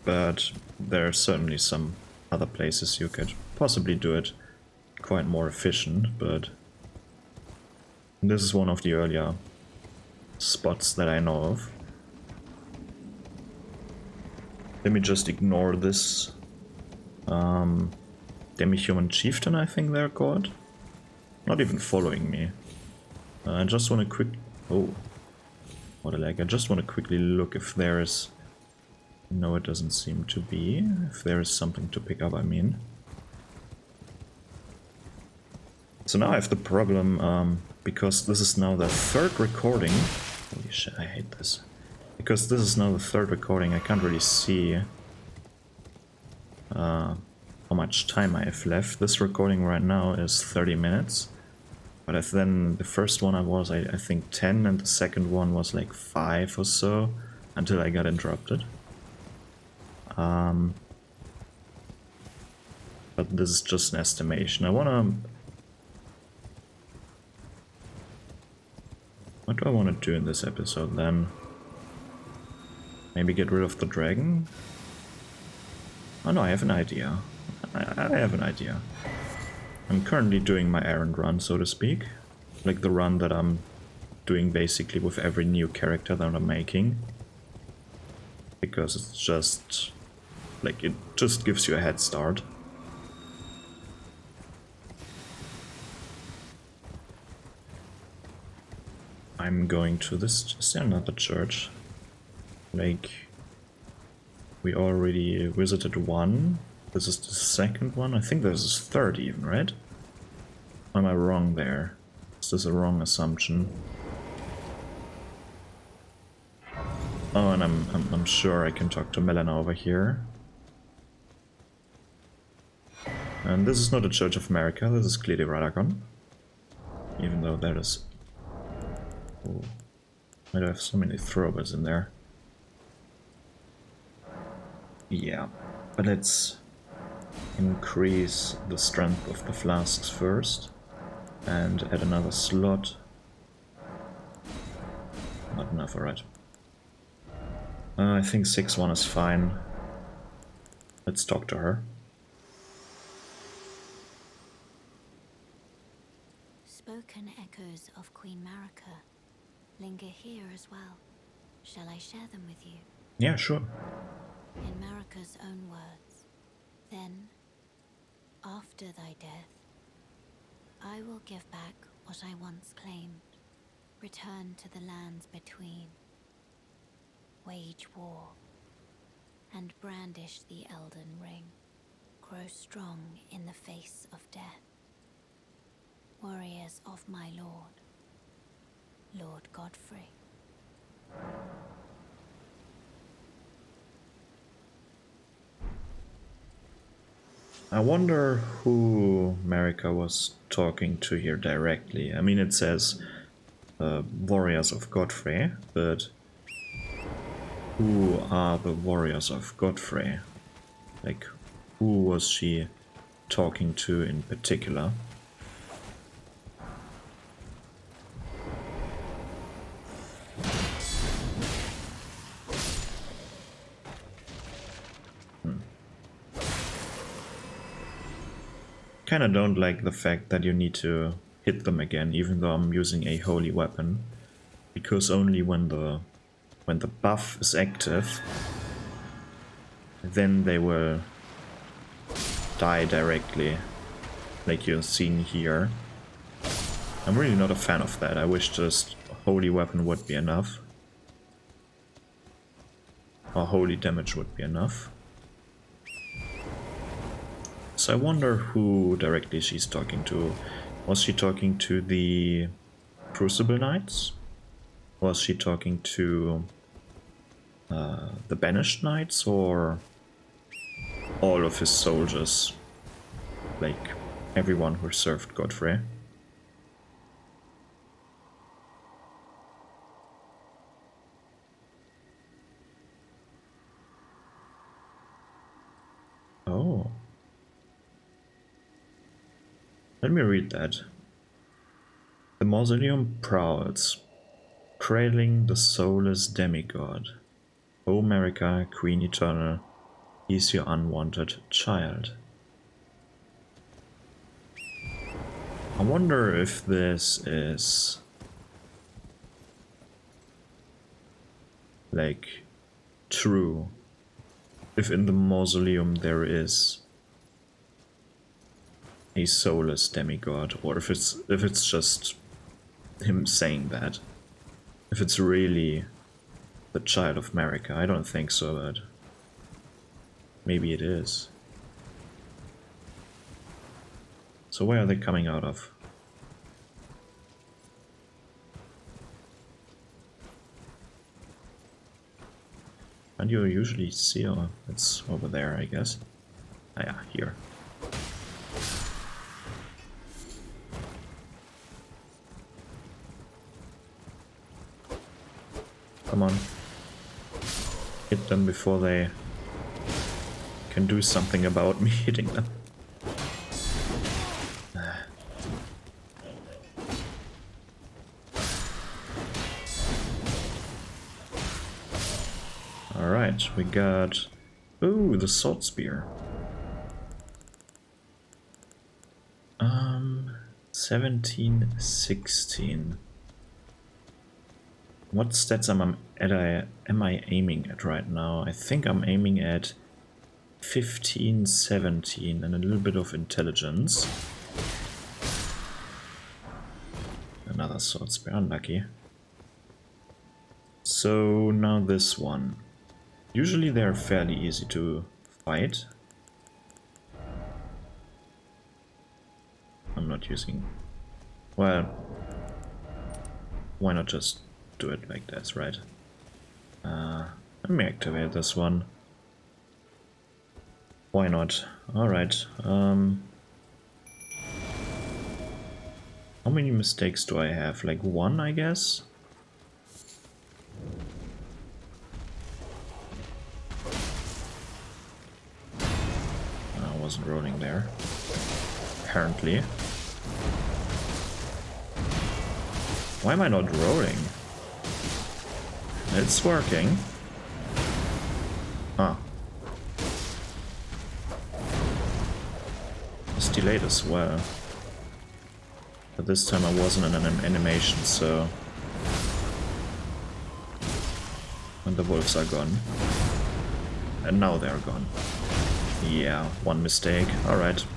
But there are certainly some other places you could possibly do it quite more efficient, but this is one of the earlier spots that I know of. Let me just ignore this demi-human chieftain, I think they're called. Not even following me. I just want to oh, what a lag. I just want to quickly look if there is... No, it doesn't seem to be. If there is something to pick up, I mean. So now I have the problem, because this is now the third recording. Holy shit, I hate this. Because this is now the third recording, I can't really see how much time I have left. This recording right now is 30 minutes. But then the first one was, I think, 10, and the second one was like 5 or so, until I got interrupted. But this is just an estimation. I wanna... What do I want to do in this episode then? Maybe get rid of the dragon? Oh no, I have an idea. I have an idea. I'm currently doing my errand run, so to speak. Like the run that I'm doing basically with every new character that I'm making. Because it's just... like, it just gives you a head start. I'm going to this... Is there another church? Like... We already visited one. This is the second one. I think this is third even, right? Or am I wrong there? Is this a wrong assumption? Oh, and I'm sure I can talk to Melina over here. And this is not a Church of America, this is clearly Radagon. Even though that is... Oh, why do I have so many throwers in there? Yeah, but let's increase the strength of the flasks first. And add another slot. Not enough, alright. I think 6-1 is fine. Let's talk to her. Spoken echoes of Queen Marika linger here as well. Shall I share them with you? Yeah, sure. In Marika's own words, then, after thy death, I will give back what I once claimed, return to the lands between, wage war, and brandish the Elden ring, grow strong in the face of death. Warriors of my lord, Lord Godfrey. I wonder who Marika was talking to here directly. I mean, it says Warriors of Godfrey, but who are the Warriors of Godfrey? Like, who was she talking to in particular? Kinda don't like the fact that you need to hit them again, even though I'm using a holy weapon, because only when the buff is active, then they will die directly, like you're seeing here. I'm really not a fan of that. I wish just holy weapon would be enough, or holy damage would be enough. So I wonder who directly she's talking to. Was she talking to the Crucible Knights? Was she talking to the Banished Knights, or all of his soldiers? Like everyone who served Godfrey? Oh. Let me read that. The mausoleum prowls, cradling the soulless demigod. O Marika, Queen Eternal, he's your unwanted child. I wonder if this is like true. If in the mausoleum there is a soulless demigod, or if it's just him saying that. If it's really the child of Marika. I don't think so, but maybe it is. So where are they coming out of? And you usually see, oh, it's over there, I guess. Ah, yeah, here. Come on. Hit them before they can do something about me hitting them. Alright, we got... Ooh, the sword spear. 17, 16. What stats am I aiming at right now? I think I'm aiming at 15, 17 and a little bit of intelligence. Another sword spear, unlucky. So now this one. Usually they're fairly easy to fight. I'm not using... Well, why not just do it like this, right? Let me activate this one. Why not? Alright. How many mistakes do I have? Like one, I guess? I wasn't rolling there. Apparently. Why am I not rolling? It's working. Ah. It's delayed as well. But this time I wasn't in an animation, so... And the wolves are gone. And now they're gone. Yeah, one mistake. Alright.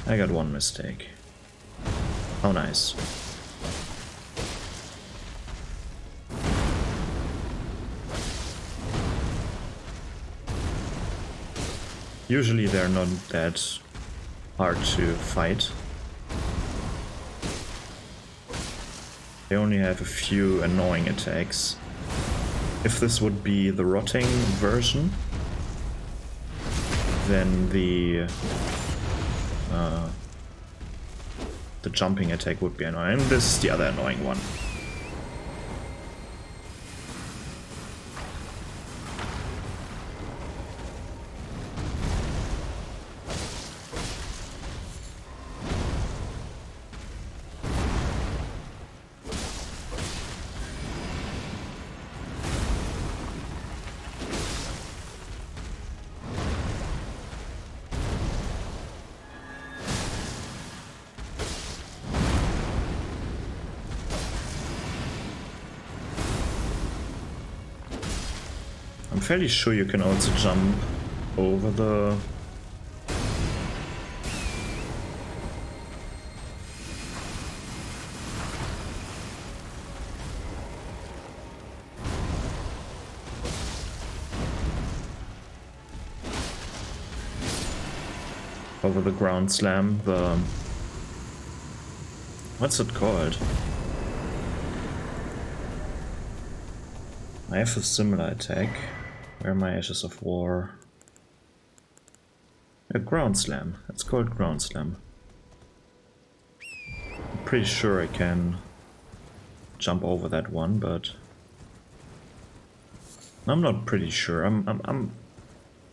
I got one mistake. How nice. Usually they're not that hard to fight. They only have a few annoying attacks. If this would be the rotting version, then the jumping attack would be annoying. This is the other annoying one. I'm fairly sure you can also jump over the... over the ground slam, the... What's it called? I have a similar attack. Where are my Ashes of War? A ground slam. It's called ground slam. I'm pretty sure I can jump over that one, but I'm not pretty sure.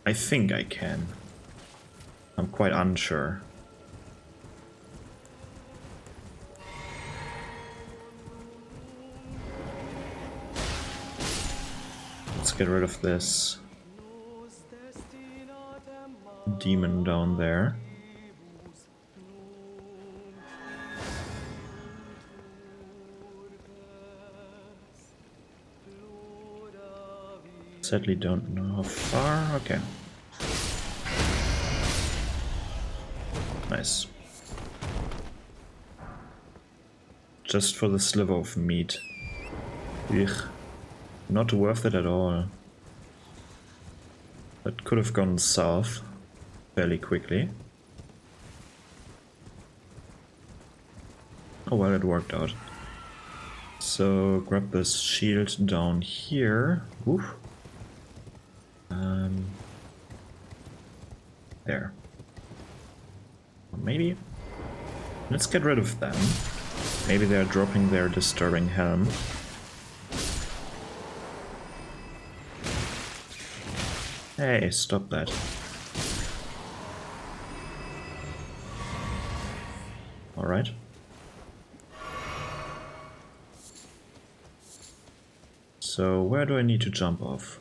I think I can. I'm quite unsure. Let's get rid of this demon down there. Sadly don't know how far. Okay. Nice. Just for the sliver of meat. Ugh. Not worth it at all. That could have gone south fairly quickly. Oh well, it worked out. So grab this shield down here. Oof. There. Or maybe. Let's get rid of them. Maybe they're dropping their disturbing helm. Hey, stop that. Alright. So, where do I need to jump off?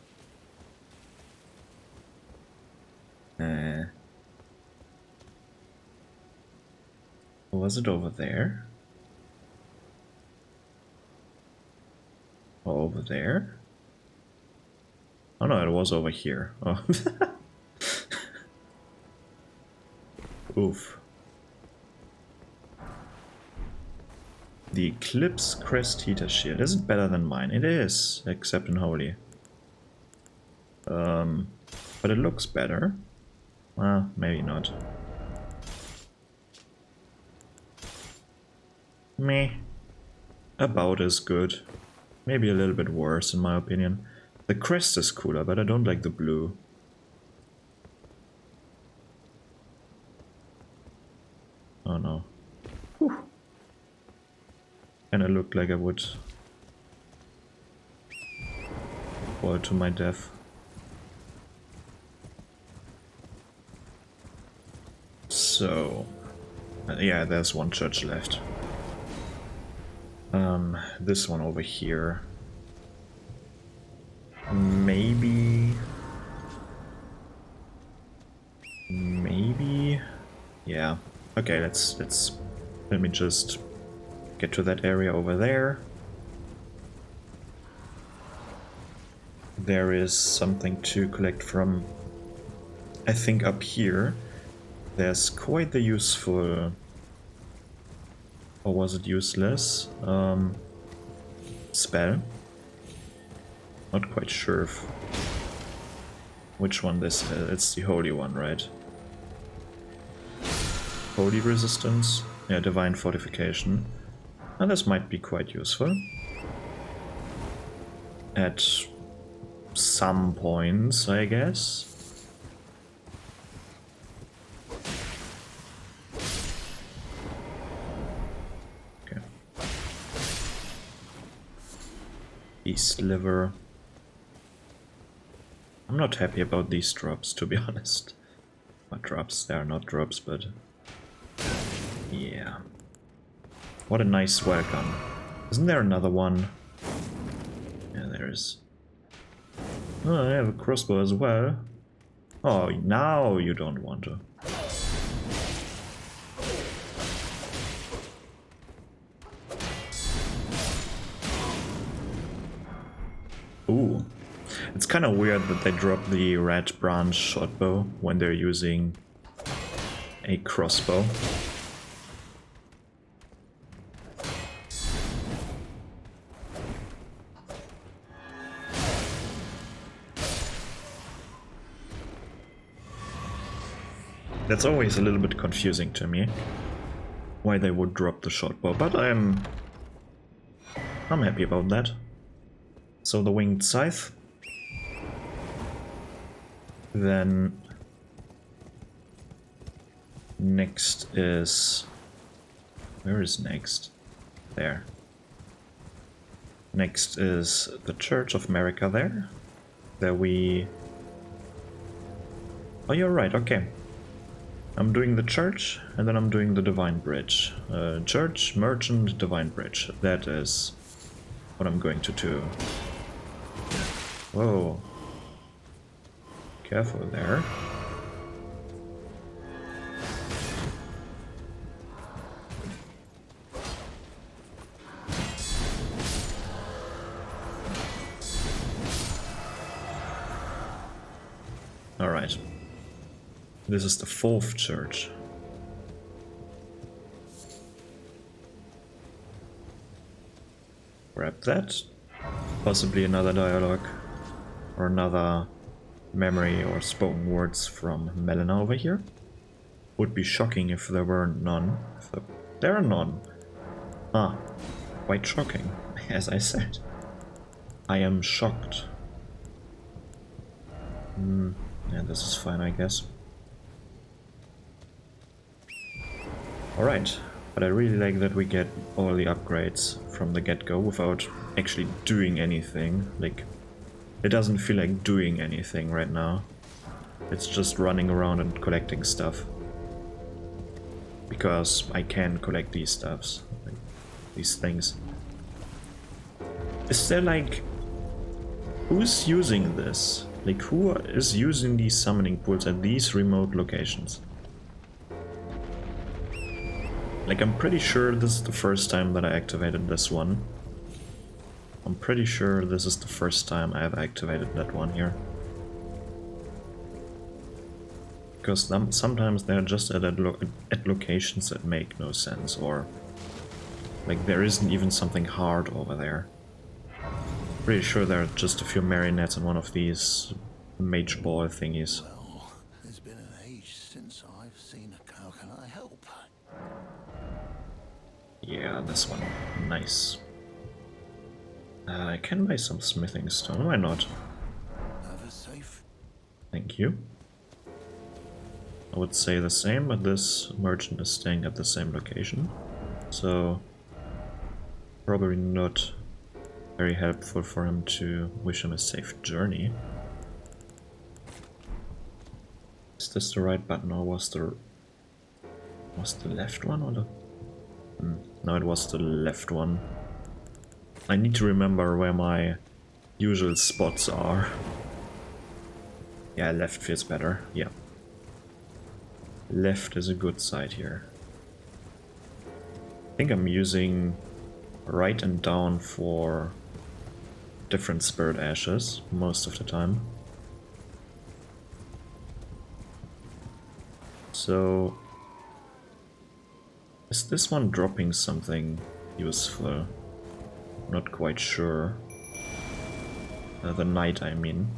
Was it over there? Or over there? Oh no, it was over here. Oh. Oof. The Eclipse Crest Heater Shield. Is it better than mine? It is, except in Holy. But it looks better. Well, maybe not. Meh. About as good. Maybe a little bit worse in my opinion. The crest is cooler, but I don't like the blue. Oh no. Whew. Kinda looked like I would fall to my death. So... yeah, there's one church left. This one over here. Maybe... Yeah. Okay, let me just get to that area over there. There is something to collect from, I think, up here. There's quite the useful... Or was it useless? Spell. Not quite sure which one this is. It's the holy one, right? Holy resistance. Yeah, divine fortification. And this might be quite useful. At some points, I guess. Beast liver. I'm not happy about these drops, to be honest. What drops? They are not drops, but... yeah. What a nice welcome. Isn't there another one? Yeah, there is. Oh, I have a crossbow as well. Oh, now you don't want to. Ooh. It's kind of weird that they drop the red branch shotbow when they're using a crossbow. That's always a little bit confusing to me, why they would drop the shotbow, but I'm happy about that. So the winged scythe. Then next is... where is next? There. Next is the Church of America there. There we... oh, you're right, okay. I'm doing the church, and then I'm doing the Divine Bridge. Church, Merchant, Divine Bridge. That is what I'm going to do. Whoa. Careful there. Alright. This is the 4th church. Grab that. Possibly another dialogue. Or another memory or spoken words from Melina over here. Would be shocking if there were none. There are none. Ah, quite shocking, as I said. I am shocked. Yeah, this is fine, I guess. Alright, but I really like that we get all the upgrades from the get-go without actually doing anything. Like, it doesn't feel like doing anything right now. It's just running around and collecting stuff. Because I can collect these stuffs. Like, these things. Is there like... who's using this? Like, who is using these summoning pools at these remote locations? Like, I'm pretty sure this is the first time that I activated this one. I'm pretty sure this is the first time I have activated that one here. Because sometimes they're just at locations that make no sense, or... like, there isn't even something hard over there. Pretty sure there are just a few marionettes in one of these mage ball thingies. Well, it's been an age since I've seen a cow. Can I help? Yeah, this one. Nice. I can buy some smithing stone, why not? Have a safe. Thank you. I would say the same, but this merchant is staying at the same location. So, probably not very helpful for him to wish him a safe journey. Is this the right button, or was the left one, or the... no, it was the left one. I need to remember where my usual spots are. Yeah, left feels better. Yeah. Left is a good side here. I think I'm using right and down for different spirit ashes most of the time. So, is this one dropping something useful? Not quite sure. The knight, I mean.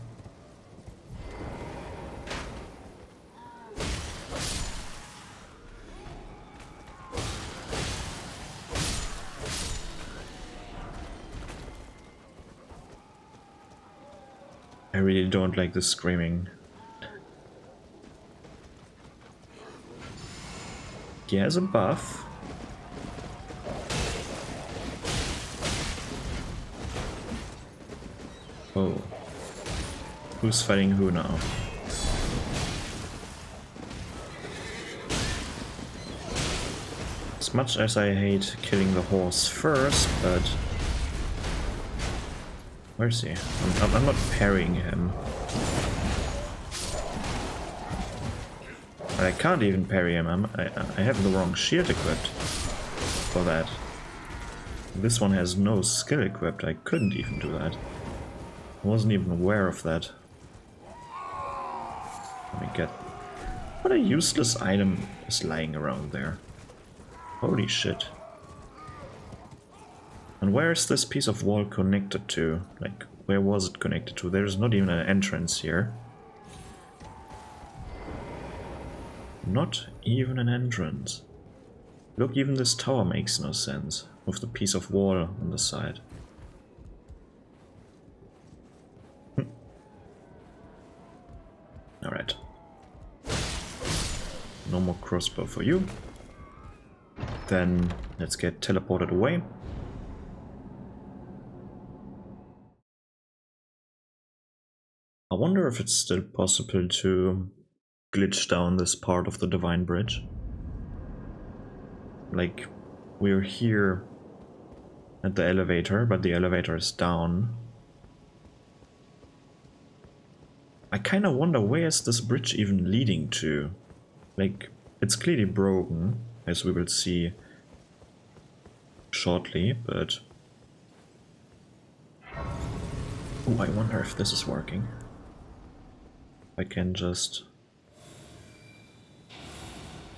I really don't like the screaming. He has a buff. Oh. Who's fighting who now? As much as I hate killing the horse first, but... Where is he? I'm not parrying him. I can't even parry him. I have the wrong shield equipped for that. This one has no skill equipped. I couldn't even do that. I wasn't even aware of that. Let me get... What a useless item is lying around there. Holy shit. And where is this piece of wall connected to? Like, where was it connected to? There's not even an entrance here. Not even an entrance. Look, even this tower makes no sense, with the piece of wall on the side. Alright. No more crossbow for you. Then let's get teleported away. I wonder if it's still possible to glitch down this part of the Divine Bridge. Like, we're here at the elevator, but the elevator is down. I kind of wonder, where is this bridge even leading to? Like, it's clearly broken, as we will see shortly, but... Oh, I wonder if this is working. I can just...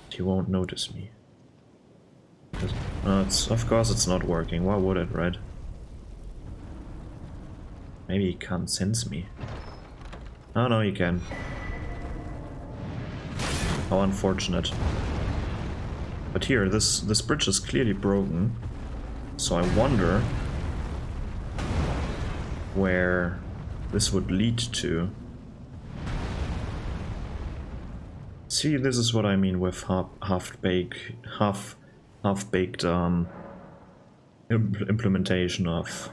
He won't notice me. Of course it's not working. Why would it, right? Maybe he can't sense me. Oh no, he can. How unfortunate. But here, this bridge is clearly broken. So I wonder where this would lead to. See, this is what I mean with half-baked implementation of,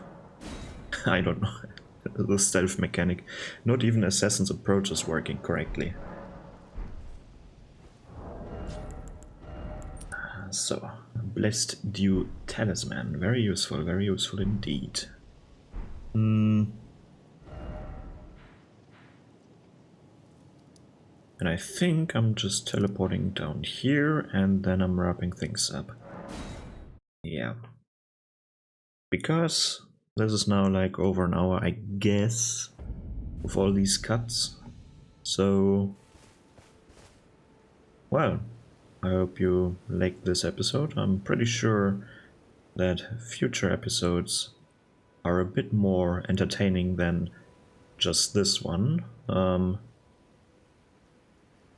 I don't know, the stealth mechanic. Not even Assassin's approach is working correctly. So, Blessed Dew Talisman, very useful indeed. And I think I'm just teleporting down here and then I'm wrapping things up. Yeah. Because this is now like over an hour, I guess, with all these cuts. So, well, I hope you liked this episode. I'm pretty sure that future episodes are a bit more entertaining than just this one.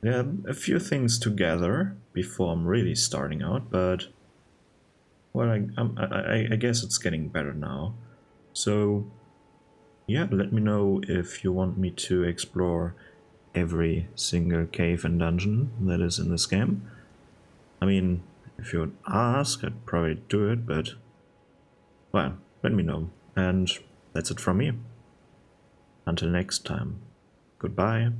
Yeah, a few things together before I'm really starting out, but well, I guess it's getting better now. So yeah, let me know if you want me to explore every single cave and dungeon that is in this game. I mean, if you would ask, I'd probably do it, but well, let me know. And that's it from me. Until next time, goodbye.